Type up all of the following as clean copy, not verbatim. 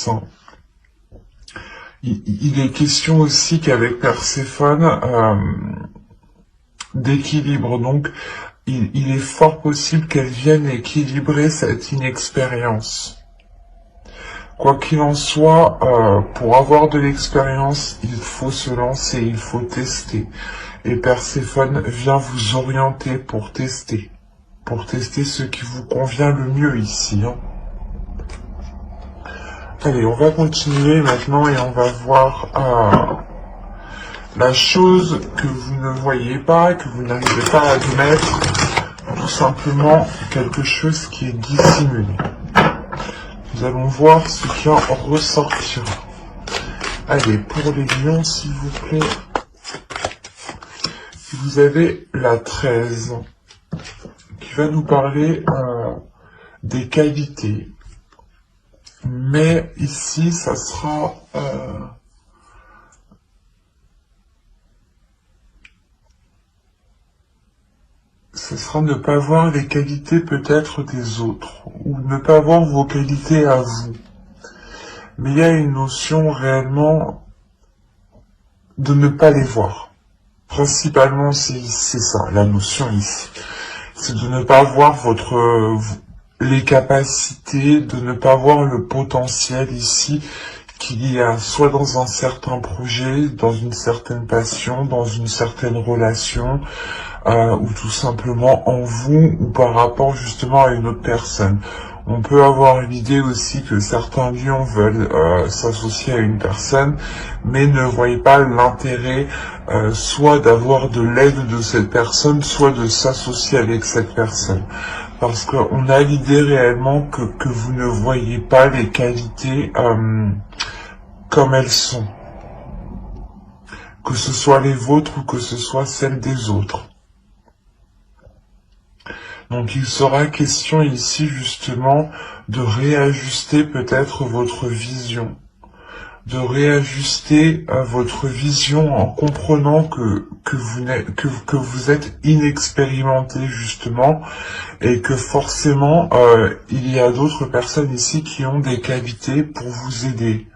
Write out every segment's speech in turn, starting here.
hein. Il est question aussi qu'avec Perséphone, d'équilibre. Donc, il est fort possible qu'elle vienne équilibrer cette inexpérience. Quoi qu'il en soit, pour avoir de l'expérience, il faut se lancer, il faut tester. Et Perséphone vient vous orienter pour tester ce qui vous convient le mieux ici, hein. Allez, on va continuer maintenant et on va voir la chose que vous ne voyez pas, que vous n'arrivez pas à admettre, tout simplement quelque chose qui est dissimulé. Nous allons voir ce qui en ressortira. Allez, pour les lions, s'il vous plaît, vous avez la 13, qui va nous parler des qualités. Mais ici, ça sera ne pas voir les qualités peut-être des autres, ou ne pas voir vos qualités à vous. Mais il y a une notion réellement de ne pas les voir. Principalement, c'est ça, la notion ici. C'est de ne pas voir les capacités, de ne pas voir le potentiel ici qu'il y a soit dans un certain projet, dans une certaine passion, dans une certaine relation, ou tout simplement en vous ou par rapport justement à une autre personne. On peut avoir l'idée aussi que certains lions veulent s'associer à une personne, mais ne voient pas l'intérêt soit d'avoir de l'aide de cette personne, soit de s'associer avec cette personne. Parce qu'on a l'idée réellement que vous ne voyez pas les qualités comme elles sont. Que ce soit les vôtres ou que ce soit celles des autres. Donc il sera question ici justement de réajuster peut-être votre vision. De réajuster votre vision en comprenant que vous êtes inexpérimenté justement et que forcément il y a d'autres personnes ici qui ont des qualités pour vous aider.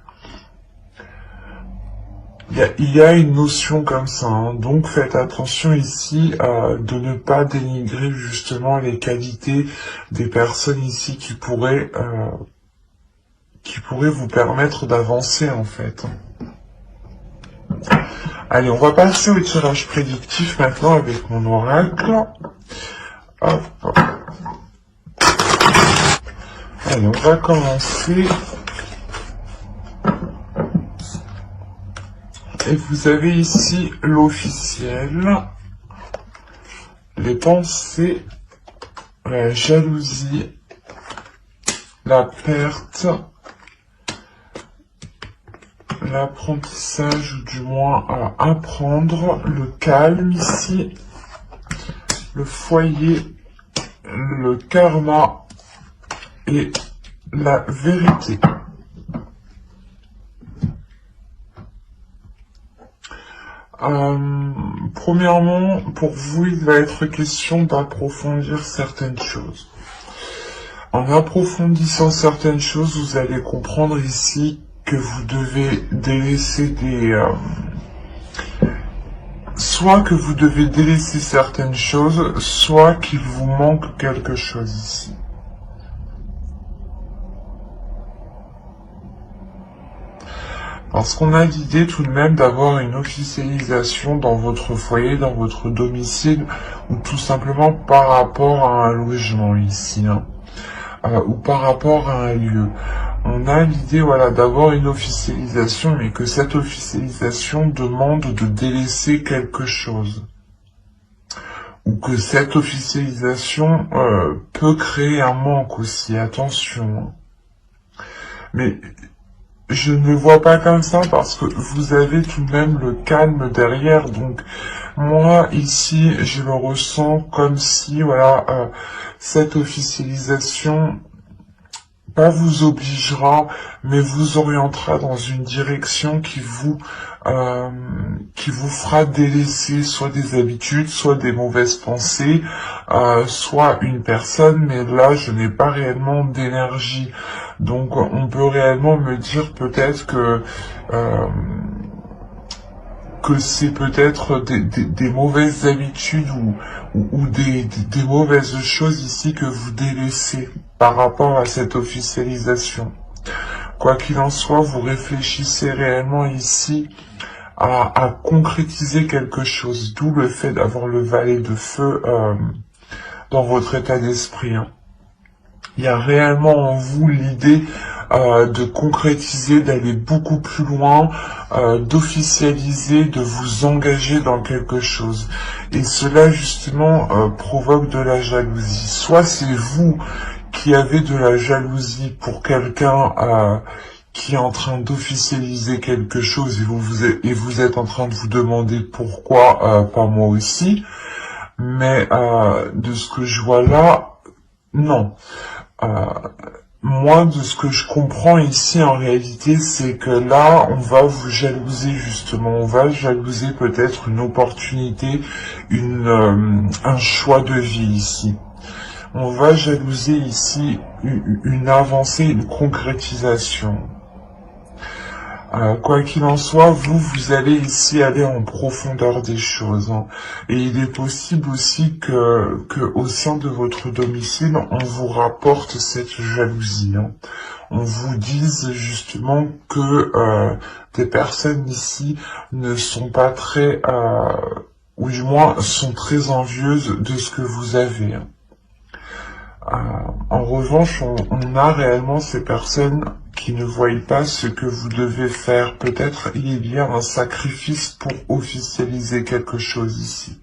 Il y a une notion comme ça, hein. Donc faites attention ici de ne pas dénigrer justement les qualités des personnes ici qui pourraient vous permettre d'avancer en fait. Allez, on va passer au tirage prédictif maintenant avec mon oracle. Hop. Allez, on va commencer. Et vous avez ici l'officiel, les pensées, la jalousie, la perte, l'apprentissage, ou du moins à apprendre, le calme ici, le foyer, le karma et la vérité. Premièrement, pour vous, il va être question d'approfondir certaines choses. En approfondissant certaines choses, vous allez comprendre ici que vous devez délaisser soit que vous devez délaisser certaines choses, soit qu'il vous manque quelque chose ici. Parce qu'on a l'idée tout de même d'avoir une officialisation dans votre foyer, dans votre domicile, ou tout simplement par rapport à un logement ici, hein, ou par rapport à un lieu. On a l'idée, voilà, d'avoir une officialisation, mais que cette officialisation demande de délaisser quelque chose. Ou que cette officialisation peut créer un manque aussi, attention. Mais je ne le vois pas comme ça parce que vous avez tout de même le calme derrière. Donc moi ici je le ressens comme si voilà cette officialisation pas vous obligera, mais vous orientera dans une direction qui vous fera délaisser soit des habitudes, soit des mauvaises pensées, soit une personne, mais là je n'ai pas réellement d'énergie. Donc on peut réellement me dire peut-être que c'est peut-être des mauvaises habitudes ou des mauvaises choses ici que vous délaissez par rapport à cette officialisation. Quoi qu'il en soit, vous réfléchissez réellement ici à concrétiser quelque chose, d'où le fait d'avoir le valet de feu dans votre état d'esprit. Hein. Il y a réellement en vous l'idée de concrétiser, d'aller beaucoup plus loin, d'officialiser, de vous engager dans quelque chose. Et cela justement provoque de la jalousie. Soit c'est vous qui avez de la jalousie pour quelqu'un qui est en train d'officialiser quelque chose et vous êtes en train de vous demander pourquoi pas moi aussi. Mais de ce que je vois là, non. Moi, de ce que je comprends ici, en réalité, c'est que là, on va vous jalouser, justement. On va jalouser peut-être une opportunité, un choix de vie ici. On va jalouser ici une avancée, une concrétisation. Quoi qu'il en soit, vous allez ici aller en profondeur des choses. Hein. Et il est possible aussi que au sein de votre domicile, on vous rapporte cette jalousie. Hein. On vous dise justement que des personnes ici ne sont pas très, ou du moins sont très envieuses de ce que vous avez. Hein. En revanche, on a réellement ces personnes qui ne voient pas ce que vous devez faire. Peut-être il y a un sacrifice pour officialiser quelque chose ici.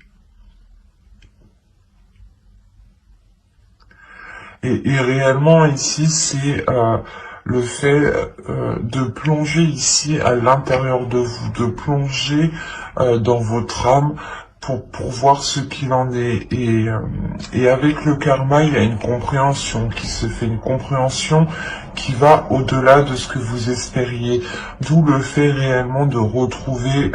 Et réellement ici, c'est le fait de plonger ici à l'intérieur de vous, de plonger dans votre âme, pour voir ce qu'il en est. Et avec le karma, il y a une compréhension qui se fait, une compréhension qui va au-delà de ce que vous espériez. D'où le fait réellement de retrouver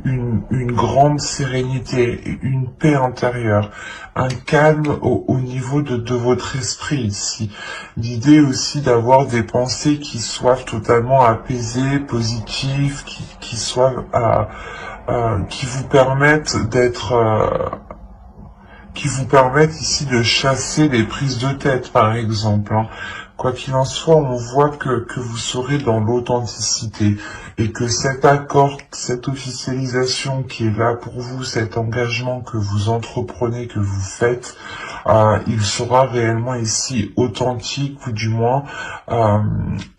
une grande sérénité, une paix intérieure, un calme au niveau de votre esprit ici. L'idée aussi d'avoir des pensées qui soient totalement apaisées, positives, qui soient qui vous permettent qui vous permettent ici de chasser les prises de tête, par exemple. Hein. Quoi qu'il en soit, on voit que vous serez dans l'authenticité et que cet accord, cette officialisation qui est là pour vous, cet engagement que vous entreprenez, que vous faites, il sera réellement ici authentique, ou du moins,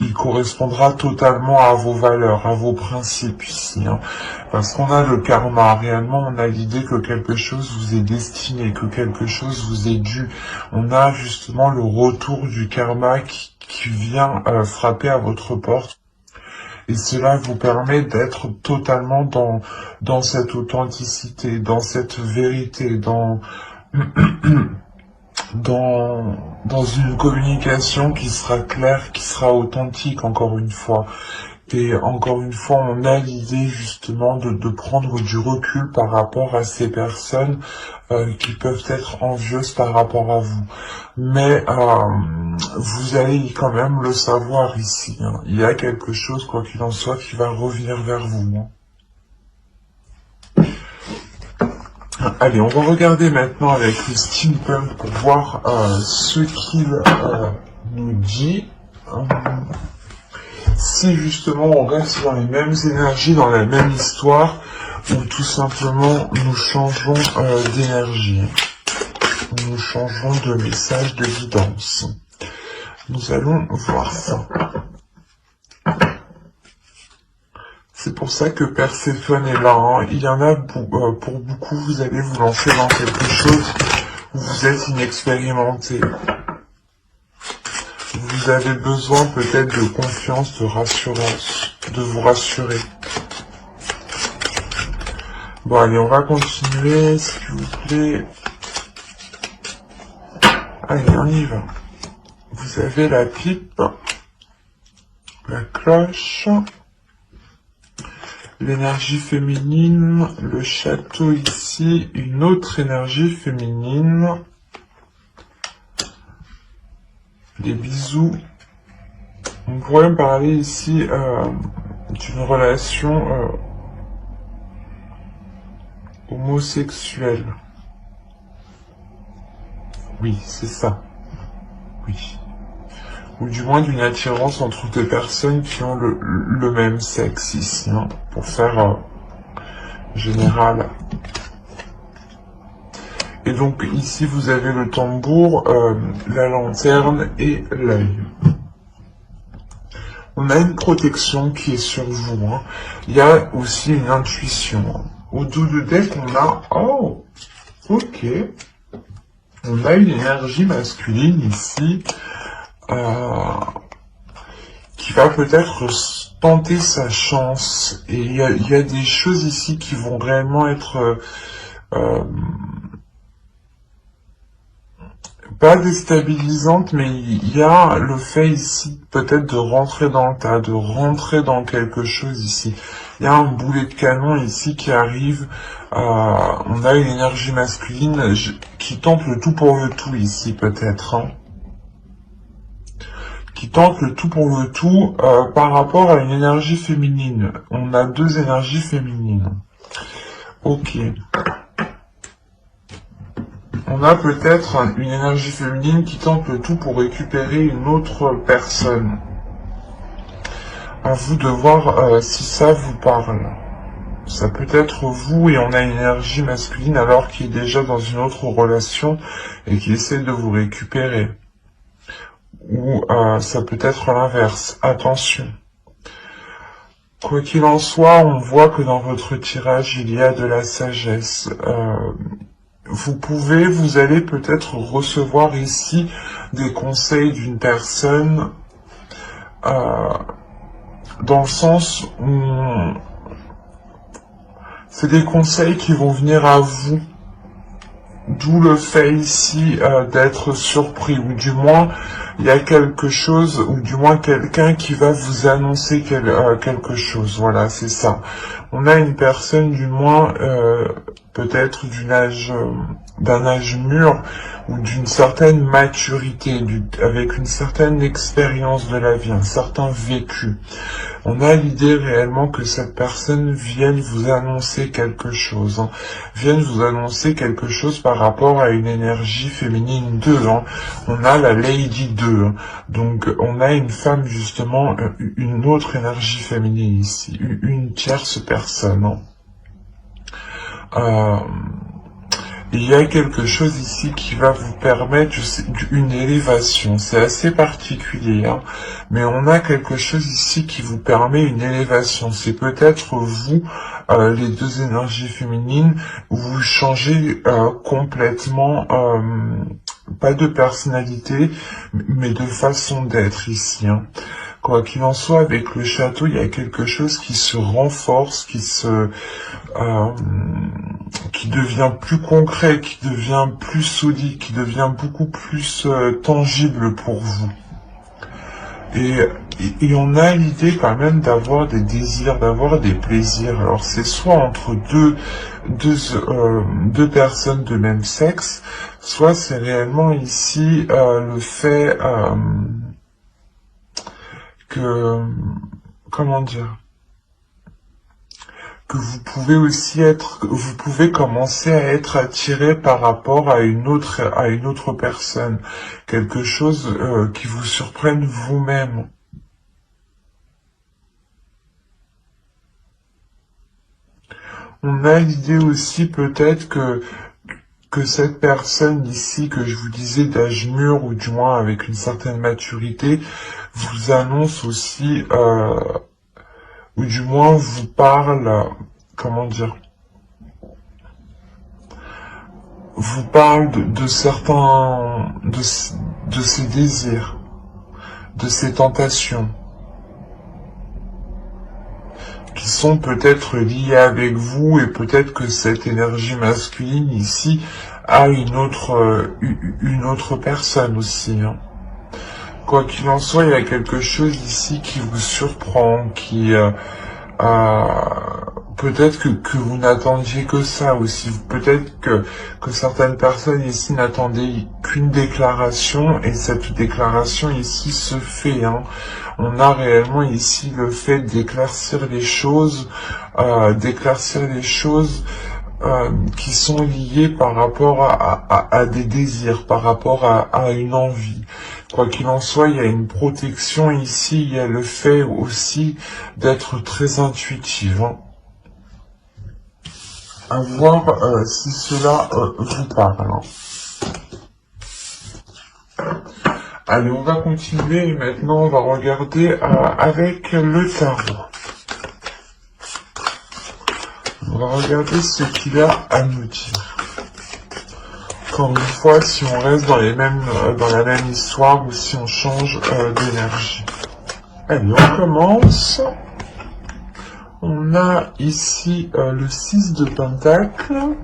il correspondra totalement à vos valeurs, à vos principes ici. Hein. Parce qu'on a le karma, réellement on a l'idée que quelque chose vous est destiné, que quelque chose vous est dû. On a justement le retour du karma qui vient frapper à votre porte. Et cela vous permet d'être totalement dans cette authenticité, dans cette vérité, dans une communication qui sera claire, qui sera authentique, encore une fois. Et encore une fois, on a l'idée justement de prendre du recul par rapport à ces personnes qui peuvent être envieuses par rapport à vous. Mais vous allez quand même le savoir ici. Hein. Il y a quelque chose, quoi qu'il en soit, qui va revenir vers vous. Hein. Allez, on va regarder maintenant avec le steampunk pour voir ce qu'il nous dit. Si justement on reste dans les mêmes énergies, dans la même histoire, ou tout simplement nous changeons d'énergie, nous changeons de message, de guidance. Nous allons voir ça. C'est pour ça que Perséphone est là. Hein. Il y en a pour beaucoup, vous allez vous lancer dans quelque chose où vous êtes inexpérimenté. Vous avez besoin peut-être de confiance, de rassurance, de vous rassurer. Bon, allez, on va continuer, s'il vous plaît. Allez, on y va. Vous vous avez la pipe, la cloche, l'énergie féminine, le château ici, une autre énergie féminine, les bisous. On pourrait me parler ici d'une relation homosexuelle. Oui, c'est ça. Oui. Ou du moins d'une attirance entre deux personnes qui ont le même sexe ici, hein, pour faire général. Et donc ici vous avez le tambour, la lanterne et l'œil. On a une protection qui est sur vous. Hein. Il y a aussi une intuition. Hein. Au dos de deck, on a... Oh, ok. On a une énergie masculine ici qui va peut-être tenter sa chance. Et il y a des choses ici qui vont réellement être... pas déstabilisante, mais il y a le fait ici peut-être de rentrer dans le tas, de rentrer dans quelque chose ici. Il y a un boulet de canon ici qui arrive, on a une énergie masculine qui tente le tout pour le tout ici peut-être. Hein. Qui tente le tout pour le tout par rapport à une énergie féminine. On a deux énergies féminines. Ok. On a peut-être une énergie féminine qui tente le tout pour récupérer une autre personne. À vous de voir si ça vous parle. Ça peut être vous et on a une énergie masculine alors qu'il est déjà dans une autre relation et qui essaie de vous récupérer. Ou ça peut être l'inverse. Attention. Quoi qu'il en soit, on voit que dans votre tirage, il y a de la sagesse. Vous allez peut-être recevoir ici des conseils d'une personne dans le sens où c'est des conseils qui vont venir à vous. D'où le fait ici d'être surpris, ou du moins il y a quelque chose, ou du moins quelqu'un qui va vous annoncer quelque chose. Voilà, c'est ça. On a une personne du moins peut-être d'un âge mûr ou d'une certaine maturité, avec une certaine expérience de la vie, un certain vécu. On a l'idée réellement que cette personne vienne vous annoncer quelque chose, hein, vienne vous annoncer quelque chose par rapport à une énergie féminine 2. Hein. On a la Lady 2, hein. Donc on a une femme justement, une autre énergie féminine ici, une tierce personne. Hein. Il y a quelque chose ici qui va vous permettre une élévation. C'est assez particulier, hein, mais on a quelque chose ici qui vous permet une élévation. C'est peut-être vous, les deux énergies féminines, vous changez complètement, pas de personnalité, mais de façon d'être ici. Hein. Quoi qu'il en soit, avec le château, il y a quelque chose qui se renforce, qui devient plus concret, qui devient plus solide, qui devient beaucoup plus tangible pour vous. Et on a l'idée quand même d'avoir des désirs, d'avoir des plaisirs. Alors c'est soit entre deux personnes de même sexe, soit c'est réellement ici le fait que, comment dire, que vous pouvez commencer à être attiré par rapport à une autre personne, quelque chose qui vous surprenne vous-même. On a l'idée aussi peut-être que cette personne ici, que je vous disais d'âge mûr, ou du moins avec une certaine maturité, vous annonce aussi, ou du moins vous parle, comment dire, vous parle de certains, de ses désirs, de ses tentations, qui sont peut-être liés avec vous, et peut-être que cette énergie masculine ici a une autre personne aussi. Hein. Quoi qu'il en soit, il y a quelque chose ici qui vous surprend, qui peut-être que vous n'attendiez que ça aussi. Peut-être que certaines personnes ici n'attendaient qu'une déclaration et cette déclaration ici se fait. Hein. On a réellement ici le fait d'éclaircir les choses, qui sont liées par rapport à des désirs, par rapport à une envie. Quoi qu'il en soit, il y a une protection ici, il y a le fait aussi d'être très intuitif. Hein. À voir si cela vous parle. Hein. Allez, on va continuer et maintenant on va regarder avec le tarot. On va regarder ce qu'il a à nous dire. Encore une fois, si on reste dans la même histoire ou si on change d'énergie. Allez, on commence. On a ici le 6 de Pentacle,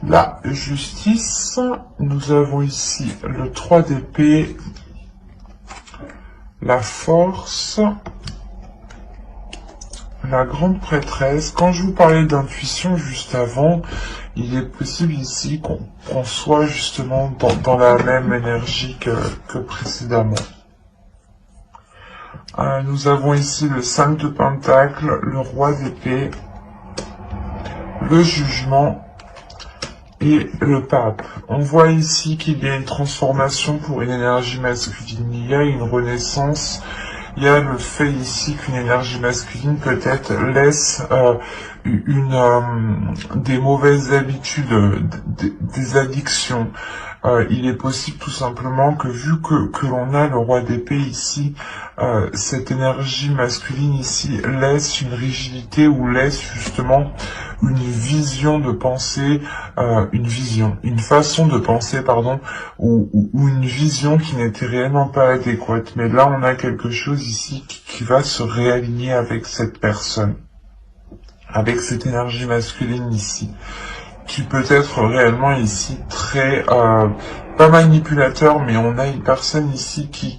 la justice. Nous avons ici le 3 d'épée, la force, la grande prêtresse. Quand je vous parlais d'intuition juste avant, il est possible ici qu'on soit justement dans la même énergie que précédemment. Nous avons ici le 5 de Pentacle, le roi d'épée, le jugement et le pape. On voit ici qu'il y a une transformation pour une énergie masculine, il y a une renaissance. Il y a le fait ici qu'une énergie masculine peut-être laisse des mauvaises habitudes, des addictions. Il est possible tout simplement que vu que l'on a le roi d'épée ici, cette énergie masculine ici laisse une rigidité ou laisse justement une vision de pensée, une façon de penser, pardon, ou une vision qui n'était réellement pas adéquate. Mais là, on a quelque chose ici qui va se réaligner avec cette personne, avec cette énergie masculine ici, qui peut être réellement ici très, pas manipulateur, mais on a une personne ici qui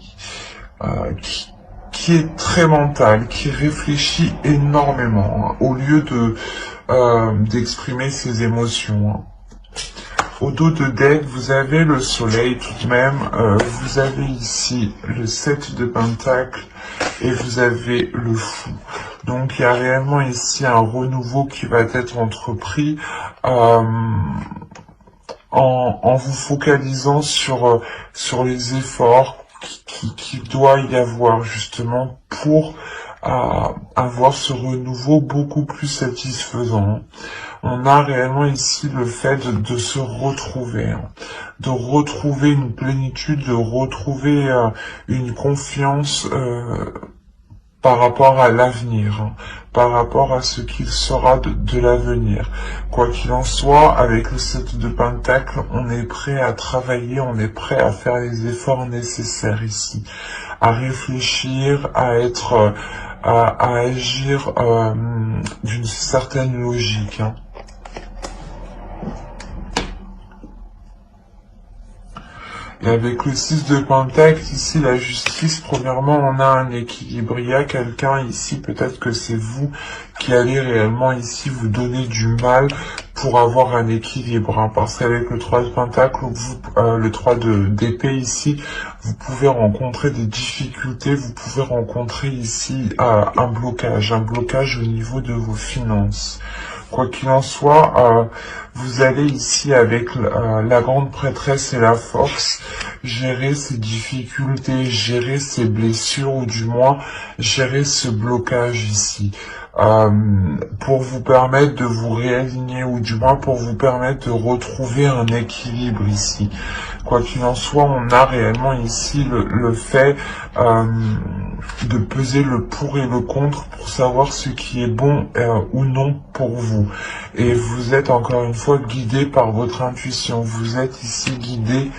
est très mentale, qui réfléchit énormément, hein, au lieu d'exprimer ses émotions. Hein. Au dos de deck, vous avez le soleil tout de même, vous avez ici le 7 de Pentacle et vous avez le fou. Donc il y a réellement ici un renouveau qui va être entrepris en vous focalisant sur les efforts qu'il doit y avoir justement pour avoir ce renouveau beaucoup plus satisfaisant. On a réellement ici le fait de se retrouver, hein, de retrouver une plénitude, de retrouver une confiance par rapport à l'avenir, hein, par rapport à ce qu'il sera de l'avenir. Quoi qu'il en soit, avec le 7 de Pentacle, on est prêt à travailler, on est prêt à faire les efforts nécessaires ici, à réfléchir, à agir d'une certaine logique. Hein. Et avec le 6 de Pentacle, ici, la justice, premièrement, on a un équilibre. Il y a quelqu'un ici, peut-être que c'est vous qui allez réellement ici vous donner du mal pour avoir un équilibre. Hein, parce qu'avec le 3 de Pentacle, le 3 d'épée ici, vous pouvez rencontrer des difficultés, vous pouvez rencontrer ici un blocage au niveau de vos finances. Quoi qu'il en soit, vous allez ici avec la grande prêtresse et la force gérer ces difficultés, gérer ces blessures ou du moins gérer ce blocage ici. Pour vous permettre de vous réaligner ou du moins pour vous permettre de retrouver un équilibre ici. Quoi qu'il en soit, on a réellement ici le fait de peser le pour et le contre pour savoir ce qui est bon ou non pour vous. Et vous êtes encore une fois guidé par votre intuition. Vous êtes ici guidé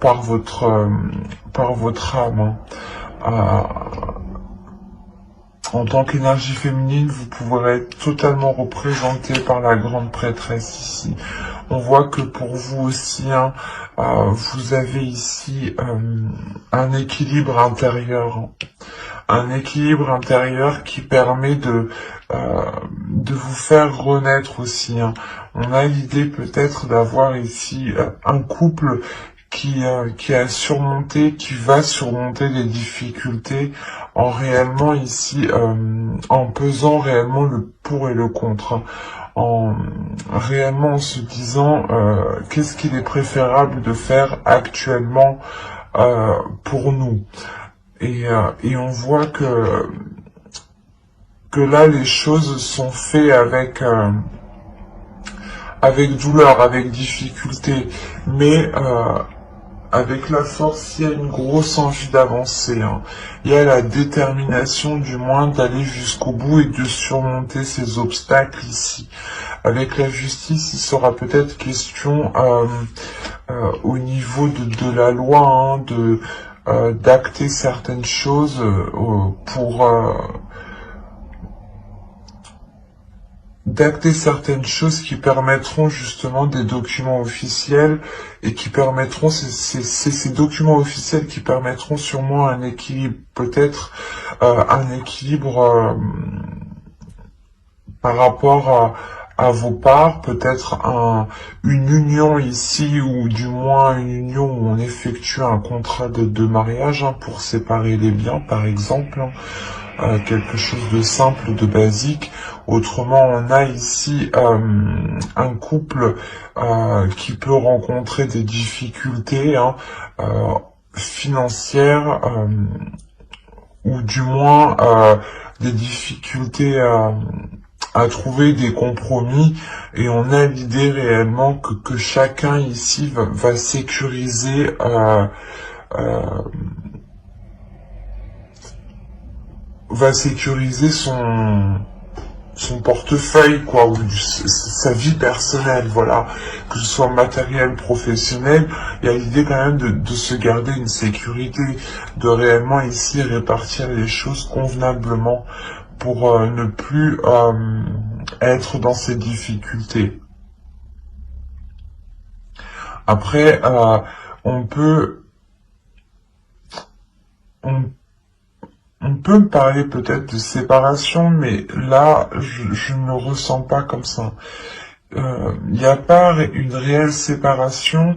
par votre âme. Hein. En tant qu'énergie féminine, vous pourrez être totalement représenté par la grande prêtresse ici. On voit que pour vous aussi, hein, vous avez ici un équilibre intérieur. Un équilibre intérieur qui permet de vous faire renaître aussi, hein. On a l'idée peut-être d'avoir ici un couple qui a surmonté, qui va surmonter les difficultés en réellement ici, en pesant réellement le pour et le contre, hein. En réellement en se disant qu'est-ce qu'il est préférable de faire actuellement pour nous. Et on voit que là les choses sont faites avec douleur, avec difficulté, mais avec la force, il y a une grosse envie d'avancer, hein. Il y a la détermination du moins d'aller jusqu'au bout et de surmonter ces obstacles ici. Avec la justice, il sera peut-être question au niveau de la loi, hein, d'acter certaines choses d'acter certaines choses qui permettront justement des documents officiels et qui permettront, c'est ces documents officiels qui permettront sûrement un équilibre, peut-être un équilibre par rapport à vos parts, peut-être une union ici, ou du moins une union où on effectue un contrat de mariage, hein, pour séparer les biens par exemple, hein. Quelque chose de simple, de basique. Autrement, on a ici un couple qui peut rencontrer des difficultés, hein, financières, ou du moins des difficultés à trouver des compromis, et on a l'idée réellement que chacun ici va sécuriser son portefeuille, quoi, ou sa vie personnelle, voilà, que ce soit matériel, professionnel. Il y a l'idée quand même de se garder une sécurité, de réellement ici répartir les choses convenablement pour ne plus être dans ces difficultés. Après, on peut me parler peut-être de séparation, mais là, je ne le ressens pas comme ça. Il n'y a pas une réelle séparation,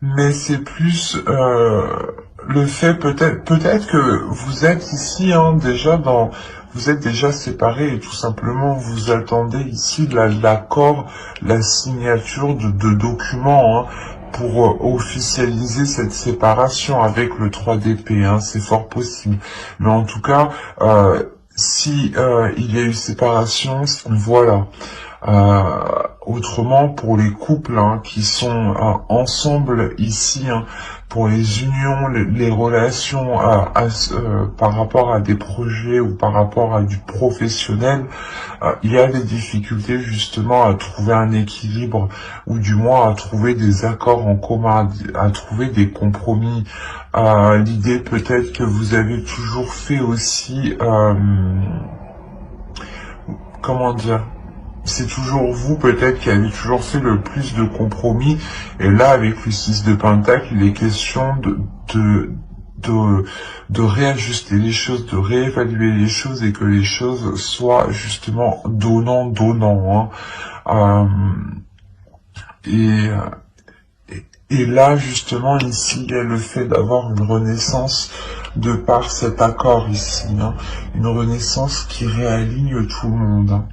mais c'est plus le fait peut-être que vous êtes ici, hein, vous êtes déjà séparés et tout simplement vous attendez ici l'accord, la signature de documents, hein, pour officialiser cette séparation avec le 3 d'épée, hein, c'est fort possible. Mais en tout cas, si il y a eu séparation, voilà. Autrement, pour les couples, hein, qui sont ensemble ici, hein, pour les unions, les relations par rapport à des projets ou par rapport à du professionnel, il y a des difficultés justement à trouver un équilibre, ou du moins à trouver des accords en commun, à trouver des compromis. L'idée peut-être que vous avez toujours fait aussi, comment dire, c'est toujours vous peut-être qui avez toujours fait le plus de compromis, et là avec le 6 de Pentacle, il est question de réajuster les choses, de réévaluer les choses, et que les choses soient justement donnant, hein. Et là justement ici, il y a le fait d'avoir une renaissance de par cet accord ici, hein, une renaissance qui réaligne tout le monde, hein.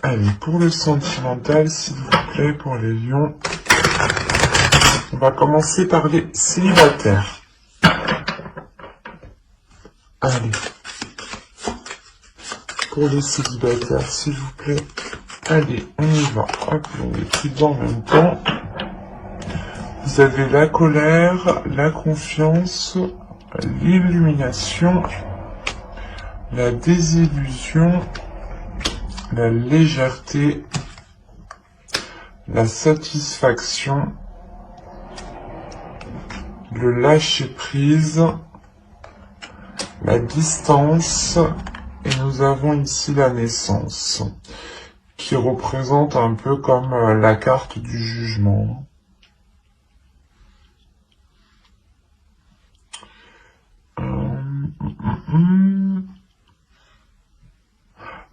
Allez, pour le sentimental, s'il vous plaît, pour les lions, on va commencer par les célibataires. Allez, pour les célibataires, s'il vous plaît. Allez, on y va. Hop, on est pris dedans en même temps. Vous avez la colère, la confiance, l'illumination, la désillusion, la légèreté, la satisfaction, le lâcher-prise, la distance, et nous avons ici la naissance, qui représente un peu comme la carte du jugement.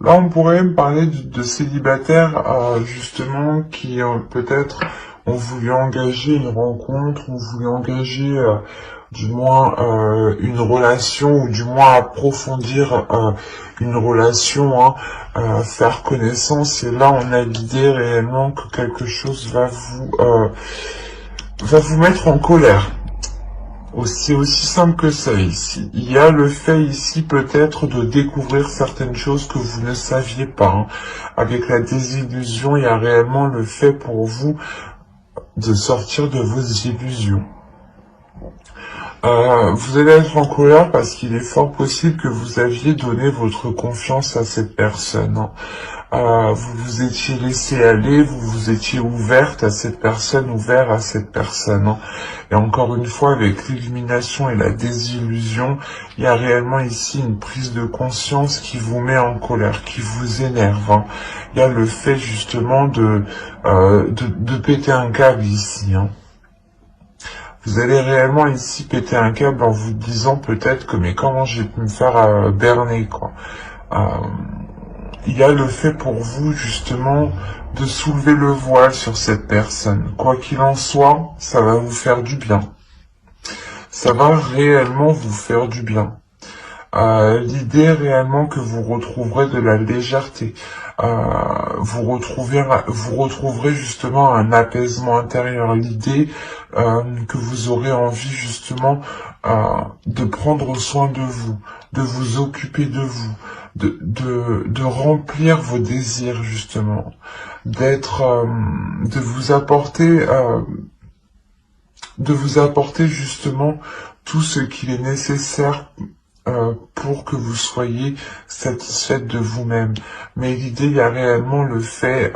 Là, on pourrait me parler de célibataires, justement, qui peut-être ont voulu engager une rencontre, ont voulu engager, du moins, une relation, ou du moins approfondir une relation, hein, faire connaissance. Et là, on a l'idée réellement que quelque chose va vous mettre en colère. Aussi simple que ça ici. Il y a le fait ici peut-être de découvrir certaines choses que vous ne saviez pas, hein. Avec la désillusion, il y a réellement le fait pour vous de sortir de vos illusions. Vous allez être en colère parce qu'il est fort possible que vous aviez donné votre confiance à cette personne, hein. Vous vous étiez laissé aller, vous vous étiez ouverte à cette personne, ouvert à cette personne, hein. Et encore une fois, avec l'illumination et la désillusion, il y a réellement ici une prise de conscience qui vous met en colère, qui vous énerve, hein. Il y a le fait justement de péter un câble ici, hein. Vous allez réellement ici péter un câble en vous disant peut-être que mais comment j'ai pu me faire berner, quoi. Il y a le fait pour vous justement de soulever le voile sur cette personne. Quoi qu'il en soit, ça va vous faire du bien. Ça va réellement vous faire du bien. L'idée est réellement que vous retrouverez de la légèreté. Vous retrouverez justement un apaisement intérieur. L'idée que vous aurez envie justement de prendre soin de vous occuper de vous, de remplir vos désirs justement, de vous apporter justement tout ce qu'il est nécessaire pour que vous soyez satisfaite de vous-même. Mais l'idée, il y a réellement le fait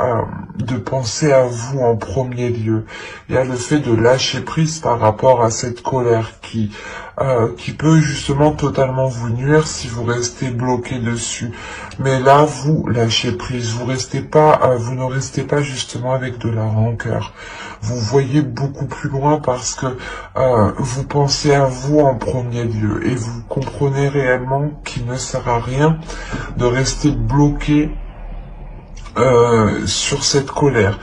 de penser à vous en premier lieu. Il y a le fait de lâcher prise par rapport à cette colère qui peut justement totalement vous nuire si vous restez bloqué dessus. Mais là, vous lâchez prise. Vous ne restez pas justement avec de la rancœur. Vous voyez beaucoup plus loin parce que vous pensez à vous en premier lieu et vous comprenez réellement qu'il ne sert à rien de rester bloqué sur cette colère,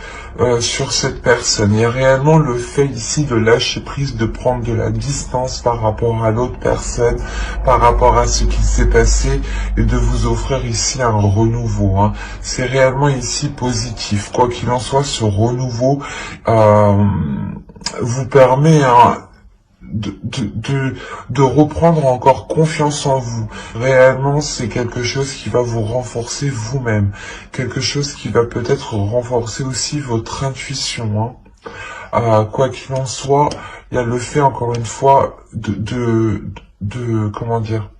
sur cette personne. Il y a réellement le fait ici de lâcher prise, de prendre de la distance par rapport à l'autre personne, par rapport à ce qui s'est passé et de vous offrir ici un renouveau, hein. C'est réellement ici positif. Quoi qu'il en soit, ce renouveau vous permet, hein, de reprendre encore confiance en vous. Réellement, c'est quelque chose qui va vous renforcer vous-même. Quelque chose qui va peut-être renforcer aussi votre intuition, hein. Quoi qu'il en soit, il y a le fait, encore une fois, comment dire,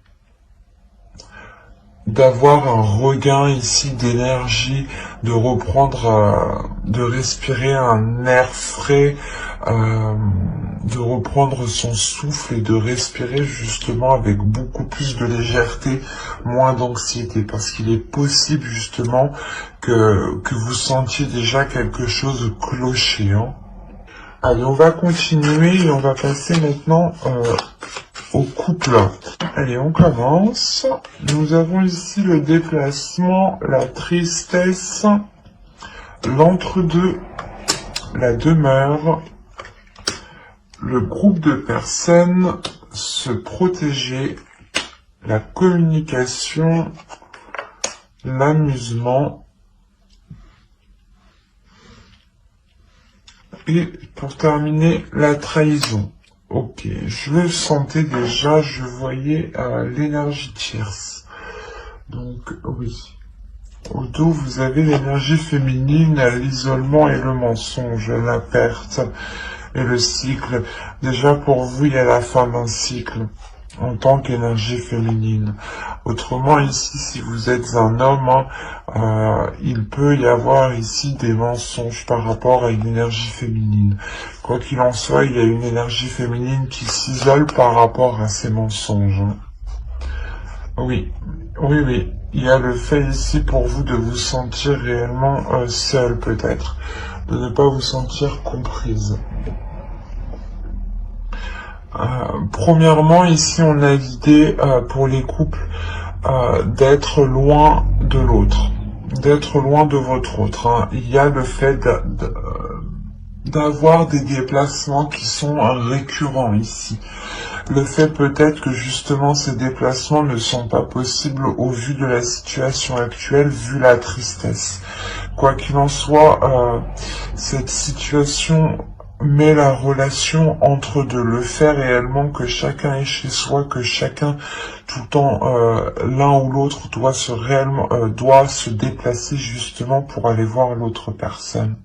d'avoir un regain ici d'énergie, de reprendre, de respirer un air frais, de reprendre son souffle et de respirer justement avec beaucoup plus de légèreté, moins d'anxiété, parce qu'il est possible justement que vous sentiez déjà quelque chose clocher, hein. Allez, on va continuer et on va passer maintenant au couple. Allez, on commence. Nous avons ici le déplacement, la tristesse, l'entre-deux, la demeure, le groupe de personnes, se protéger, la communication, l'amusement, et pour terminer, la trahison. Ok, je le sentais déjà, je voyais l'énergie tierce. Donc, oui. Au dos, vous avez l'énergie féminine, l'isolement et le mensonge, la perte et le cycle. Déjà, pour vous, il y a la fin d'un cycle en tant qu'énergie féminine. Autrement, ici, si vous êtes un homme, il peut y avoir ici des mensonges par rapport à une énergie féminine. Quoi qu'il en soit, il y a une énergie féminine qui s'isole par rapport à ces mensonges. Oui, oui. Il y a le fait ici pour vous de vous sentir réellement seul peut-être, de ne pas vous sentir comprise. Premièrement, ici on a l'idée pour les couples d'être loin de l'autre, d'être loin de votre autre. Hein. Il y a le fait d'avoir des déplacements qui sont récurrents ici. Le fait peut-être que justement ces déplacements ne sont pas possibles au vu de la situation actuelle, vu la tristesse. Quoi qu'il en soit, cette situation met la relation entre deux, le fait réellement que chacun est chez soi, que chacun tout le temps l'un ou l'autre doit se déplacer justement pour aller voir l'autre personne.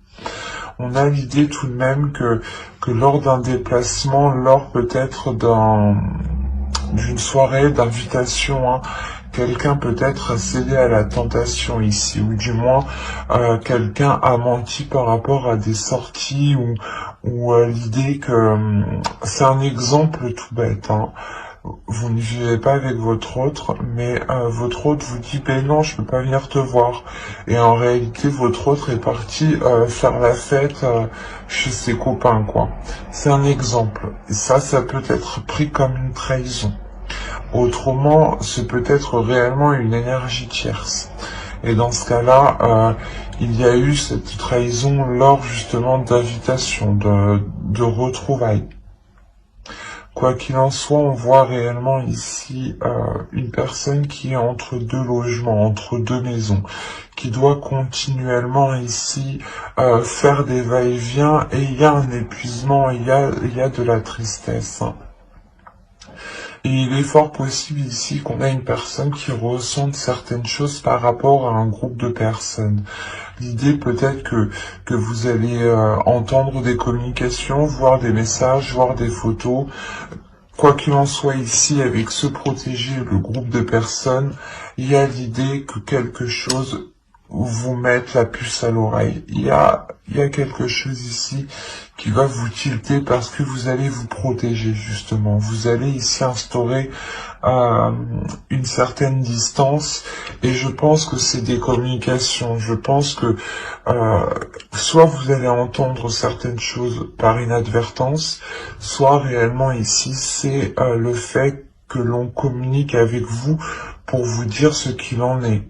On a l'idée tout de même que lors d'un déplacement, lors peut-être d'une soirée d'invitation, hein, quelqu'un peut-être cédé à la tentation ici, ou du moins quelqu'un a menti par rapport à des sorties ou l'idée que c'est un exemple tout bête, hein. Vous ne vivez pas avec votre autre, mais votre autre vous dit ben non, je peux pas venir te voir. Et en réalité, votre autre est parti faire la fête chez ses copains, quoi. C'est un exemple. Et ça peut être pris comme une trahison. Autrement, c'est peut être réellement une énergie tierce. Et dans ce cas-là, il y a eu cette trahison lors justement d'invitation, de retrouvailles. Quoi qu'il en soit, on voit réellement ici une personne qui est entre deux logements, entre deux maisons, qui doit continuellement ici faire des va-et-vient, et il y a un épuisement, il y a de la tristesse. Et il est fort possible ici qu'on a une personne qui ressente certaines choses par rapport à un groupe de personnes. L'idée peut-être que vous allez entendre des communications, voir des messages, voir des photos. Quoi qu'il en soit ici, avec se protéger le groupe de personnes, il y a l'idée que quelque chose vous mette la puce à l'oreille. Il y a quelque chose ici qui va vous tilter parce que vous allez vous protéger justement. Vous allez ici instaurer une certaine distance, et je pense que c'est des communications. Je pense que soit vous allez entendre certaines choses par inadvertance, soit réellement ici c'est le fait que l'on communique avec vous pour vous dire ce qu'il en est.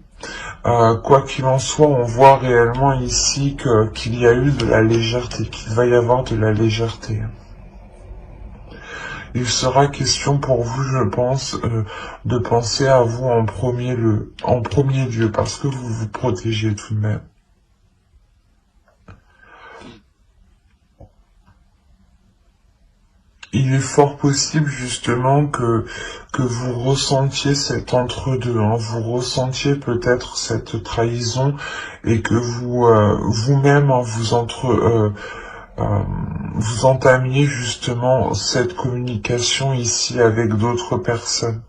Quoi qu'il en soit, on voit réellement ici qu'il y a eu de la légèreté, qu'il va y avoir de la légèreté. Il sera question pour vous, je pense, de penser à vous en premier lieu, parce que vous vous protégez tout de même. Il est fort possible justement que vous ressentiez cet entre-deux, hein, vous ressentiez peut-être cette trahison, et que vous vous-même hein, vous entamiez justement cette communication ici avec d'autres personnes.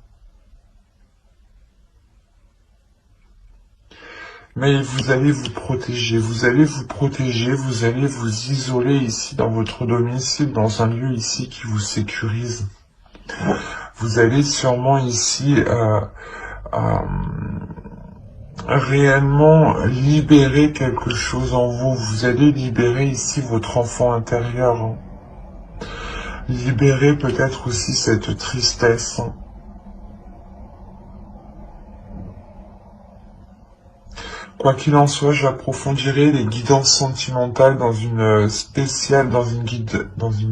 Mais vous allez vous protéger, vous allez vous isoler ici dans votre domicile, dans un lieu ici qui vous sécurise. Vous allez sûrement ici réellement libérer quelque chose en vous. Vous allez libérer ici votre enfant intérieur. Hein. Libérer peut-être aussi cette tristesse. Hein. Quoi qu'il en soit, j'approfondirai les guidances sentimentales dans une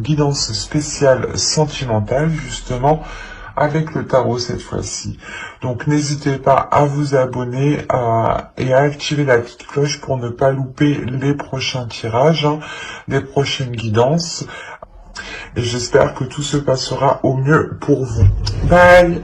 guidance spéciale sentimentale, justement, avec le tarot cette fois-ci. Donc n'hésitez pas à vous abonner et à activer la petite cloche pour ne pas louper les prochains tirages, hein, les prochaines guidances. Et j'espère que tout se passera au mieux pour vous. Bye!